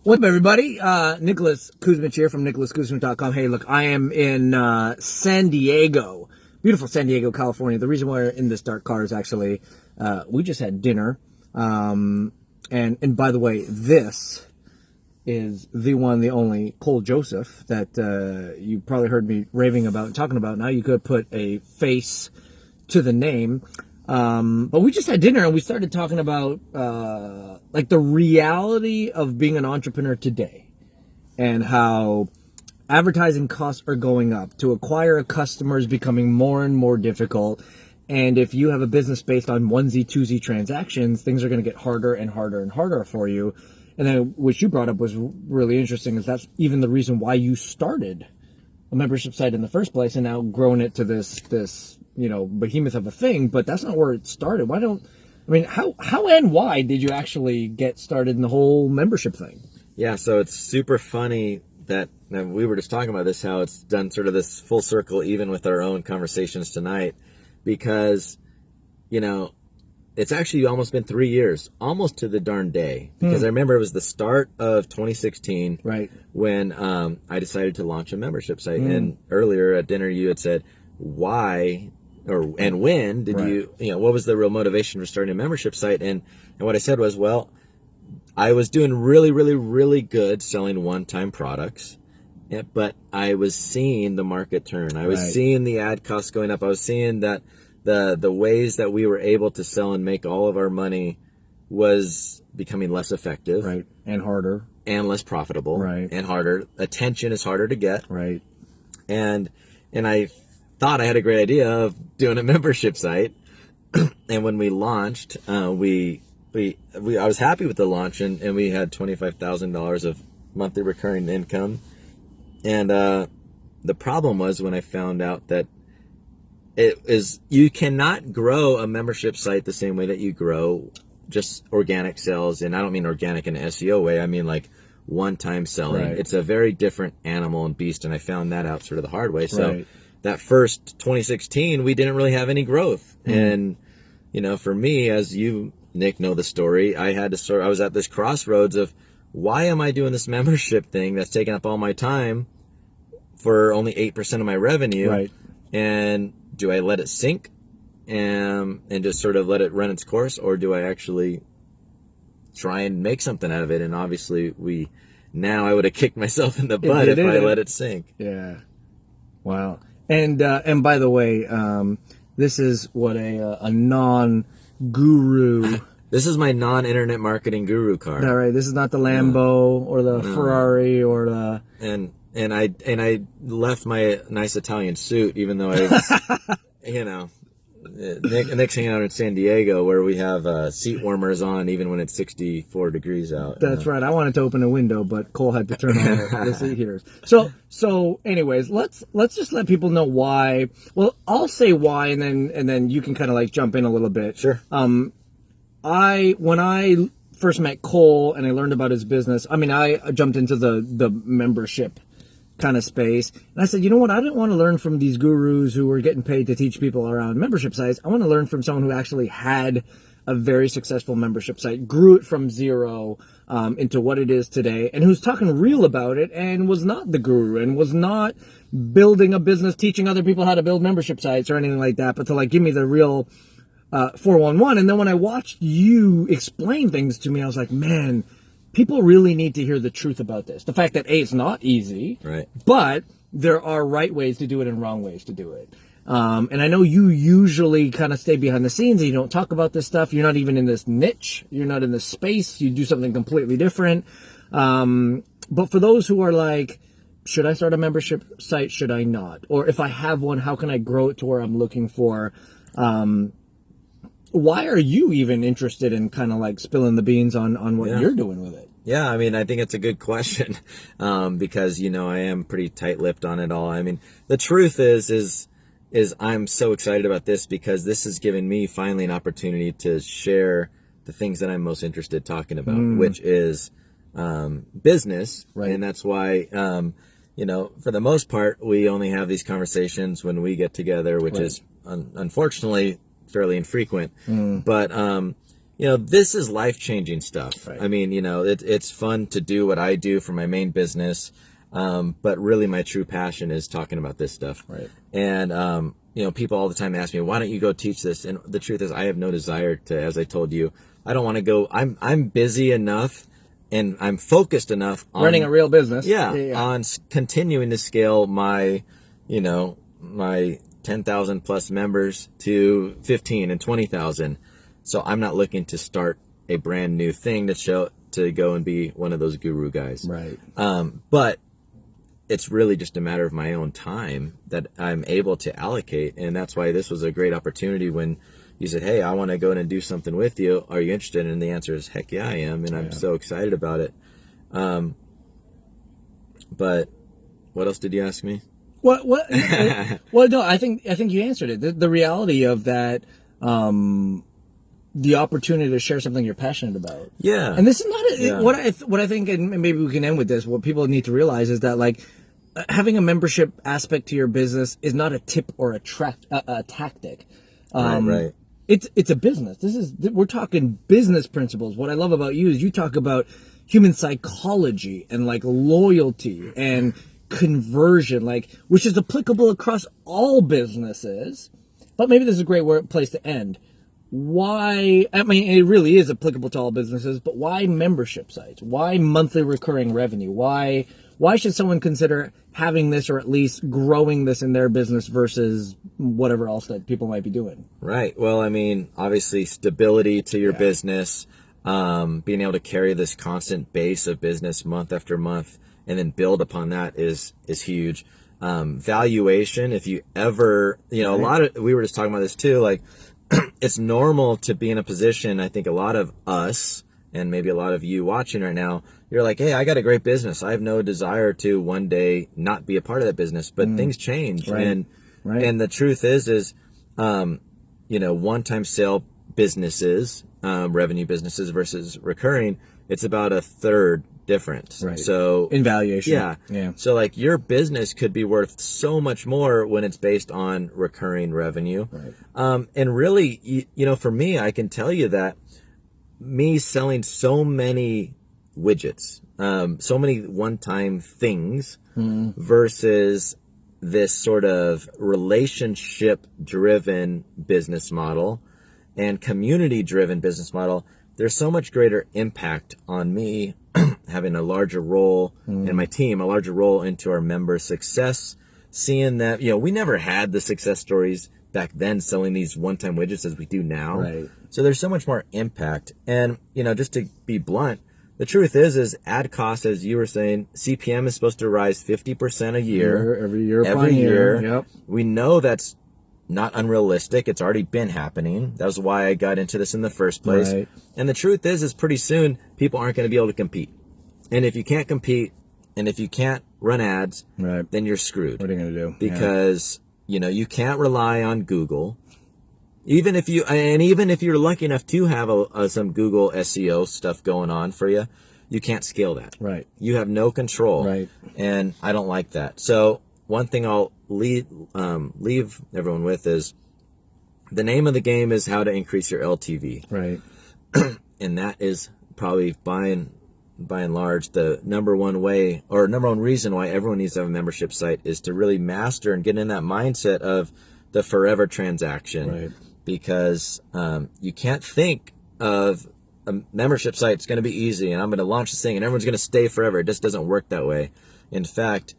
What's up, everybody? Nicholas Kuzmich here from nicholaskuzmich.com. Hey, look, I am in San Diego, beautiful San Diego, California. The reason why we're in this dark car is actually we just had dinner. And by the way, this is the one, the only Cole Joseph that you probably heard me raving about and talking about. Now you could put a face to the name. But we just had dinner and we started talking about like the reality of being an entrepreneur today and how advertising costs are going up. To acquire a customer is becoming more and more difficult. And if you have a business based on onesie, twosie transactions, things are going to get harder and harder and harder for you. And then what you brought up was really interesting, is that's even the reason why you started a membership site in the first place and now grown it to this behemoth of a thing. But that's not where it started. How and why did you actually get started in the whole membership thing? Yeah, so it's super funny that we were just talking about this, how it's done sort of this full circle even with our own conversations tonight, because, it's actually almost been 3 years, almost to the darn day, because I remember it was the start of 2016, right, when I decided to launch a membership site. And earlier at dinner you had said, why and when did you what was the real motivation for starting a membership site? And what I said was, well, I was doing really, really, really good selling one-time products, but I was seeing the market turn. I was seeing the ad costs going up. I was seeing that the ways that we were able to sell and make all of our money was becoming less effective. Right. And harder. And less profitable. Right. And harder. Attention is harder to get. Right. And I thought I had a great idea of doing a membership site. And when we launched, I was happy with the launch, and we had $25,000 of monthly recurring income. And the problem was when I found out that you cannot grow a membership site the same way that you grow just organic sales. And I don't mean organic in an SEO way. I mean like one-time selling. Right. It's a very different animal and beast, and I found that out sort of the hard way. So that first 2016, we didn't really have any growth. And, for me, as you, Nick, know the story, I was at this crossroads of, why am I doing this membership thing that's taking up all my time for only 8% of my revenue? Right. And do I let it sink and just sort of let it run its course, or do I actually try and make something out of it? And obviously I would have kicked myself in the butt if I let it sink. Yeah. Wow. And by the way, this is what a non-guru. This is my non-internet marketing guru car. All right. This is not the Lambo or the Ferrari or the. And I left my nice Italian suit, even though I was, Nick's hanging out in San Diego, where we have seat warmers on even when it's 64 degrees out. That's right. I wanted to open a window, but Cole had to turn on the seat heaters. So anyways, let's just let people know why. Well, I'll say why, and then you can kind of like jump in a little bit. Sure. When I first met Cole and I learned about his business, I jumped into the membership kind of space. And I said, you know what? I didn't want to learn from these gurus who were getting paid to teach people around membership sites. I want to learn from someone who actually had a very successful membership site, grew it from zero into what it is today, and who's talking real about it and was not the guru and was not building a business, teaching other people how to build membership sites or anything like that, but to like give me the real 411. And then when I watched you explain things to me, I was like, man, people really need to hear the truth about this. The fact that it's not easy, right, but there are right ways to do it and wrong ways to do it. And I know you usually kind of stay behind the scenes and you don't talk about this stuff. You're not even in this niche. You're not in this space. You do something completely different. But for those who are like, should I start a membership site? Should I not? Or if I have one, how can I grow it to where I'm looking for? Why are you even interested in kind of like spilling the beans on what you're doing with it? Yeah, I think it's a good question because, I am pretty tight-lipped on it all. The truth is I'm so excited about this because this has given me finally an opportunity to share the things that I'm most interested talking about, which is business. Right. And that's why, for the most part, we only have these conversations when we get together, which is unfortunately fairly infrequent. But this is life-changing stuff. Right. I mean, it's fun to do what I do for my main business. But really my true passion is talking about this stuff. Right. And, people all the time ask me, why don't you go teach this? And the truth is I have no desire to, as I told you, I don't want to go, I'm busy enough and I'm focused enough on running a real business. On continuing to scale my, my 10,000 plus members to 15 and 20,000. So I'm not looking to start a brand new thing to go and be one of those guru guys. Right. But it's really just a matter of my own time that I'm able to allocate. And that's why this was a great opportunity when you said, hey, I want to go in and do something with you. Are you interested? And the answer is, heck yeah, I am. And I'm so excited about it. But what else did you ask me? What? Well, no, I think you answered it. The reality of that, the opportunity to share something you're passionate about. Yeah. And this is not what I think, and maybe we can end with this. What people need to realize is that, like, having a membership aspect to your business is not a tip or a tactic. Right. It's a business. We're talking business principles. What I love about you is you talk about human psychology and like loyalty and conversion, like, which is applicable across all businesses. But maybe this is a great place to end. Why? I mean, it really is applicable to all businesses, but why membership sites? Why monthly recurring revenue? Why should someone consider having this or at least growing this in their business versus whatever else that people might be doing? Right. Well, I mean, obviously stability to your business, being able to carry this constant base of business month after month and then build upon that is huge. Valuation, if you ever, we were just talking about this too, like, it's normal to be in a position, I think a lot of us, and maybe a lot of you watching right now, you're like, hey, I got a great business. I have no desire to one day not be a part of that business, but things change. Right. And the truth is, one-time sale businesses, revenue businesses versus recurring, it's about a third difference. Right. So in valuation. Yeah. So like your business could be worth so much more when it's based on recurring revenue. Right. And really, for me, I can tell you that me selling so many widgets, so many one-time things versus this sort of relationship-driven business model and community-driven business model, there's so much greater impact on me having a larger role and my team, a larger role into our member success, seeing that, we never had the success stories back then selling these one-time widgets as we do now. Right. So there's so much more impact. And, just to be blunt, the truth is ad cost, as you were saying, CPM is supposed to rise 50% a year. Every year. Yep. We know that's not unrealistic. It's already been happening. That was why I got into this in the first place. Right. And the truth is pretty soon people aren't going to be able to compete. And if you can't compete and if you can't run ads, right, then you're screwed. What are you going to do? Because, you can't rely on Google. Even if you're lucky enough to have some Google SEO stuff going on for you, you can't scale that. Right. You have no control. Right. And I don't like that. So one thing I'll leave everyone with is the name of the game is how to increase your LTV. Right. And that is probably by and large the number one way or number one reason why everyone needs to have a membership site is to really master and get in that mindset of the forever transaction. Right. Because you can't think of a membership site, it's going to be easy and I'm going to launch this thing and everyone's going to stay forever. It just doesn't work that way. In fact,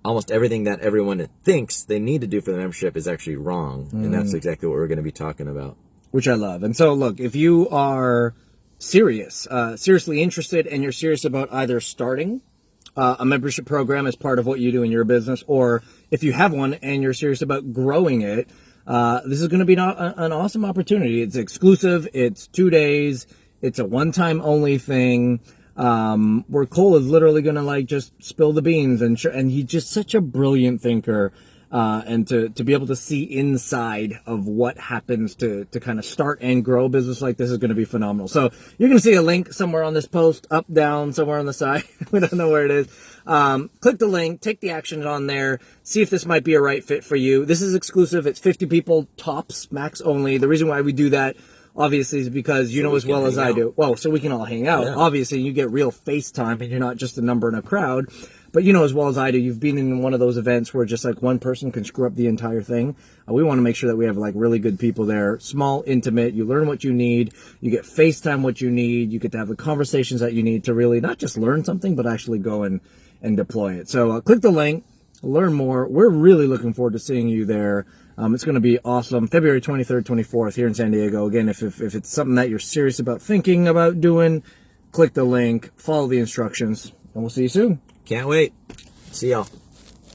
almost everything that everyone thinks they need to do for the membership is actually wrong. And that's exactly what we're going to be talking about. Which I love. And so, look, if you are seriously interested and you're serious about either starting a membership program as part of what you do in your business, or if you have one and you're serious about growing it, this is going to be an awesome opportunity. It's exclusive. It's 2 days. It's a one-time only thing. Where Cole is literally going to just spill the beans and he's just such a brilliant thinker. And to be able to see inside of what happens to kind of start and grow a business like this is going to be phenomenal. So you're going to see a link somewhere on this post, up, down, somewhere on the side. We don't know where it is. Click the link, take the action on there, see if this might be a right fit for you. This is exclusive. It's 50 people tops, max only. The reason why we do that obviously, is because you So know we as well can as hang I out. do. Well, so we can all hang out. Yeah. Obviously, you get real FaceTime, and you're not just a number in a crowd. But you know as well as I do, you've been in one of those events where just like one person can screw up the entire thing. We want to make sure that we have like really good people there, small, intimate. You learn what you need. You get FaceTime what you need. You get to have the conversations that you need to really not just learn something, but actually go and deploy it. So click the link, learn more. We're really looking forward to seeing you there. It's going to be awesome. February 23rd, 24th here in San Diego. Again, if it's something that you're serious about thinking about doing, click the link, follow the instructions, and we'll see you soon. Can't wait. See y'all.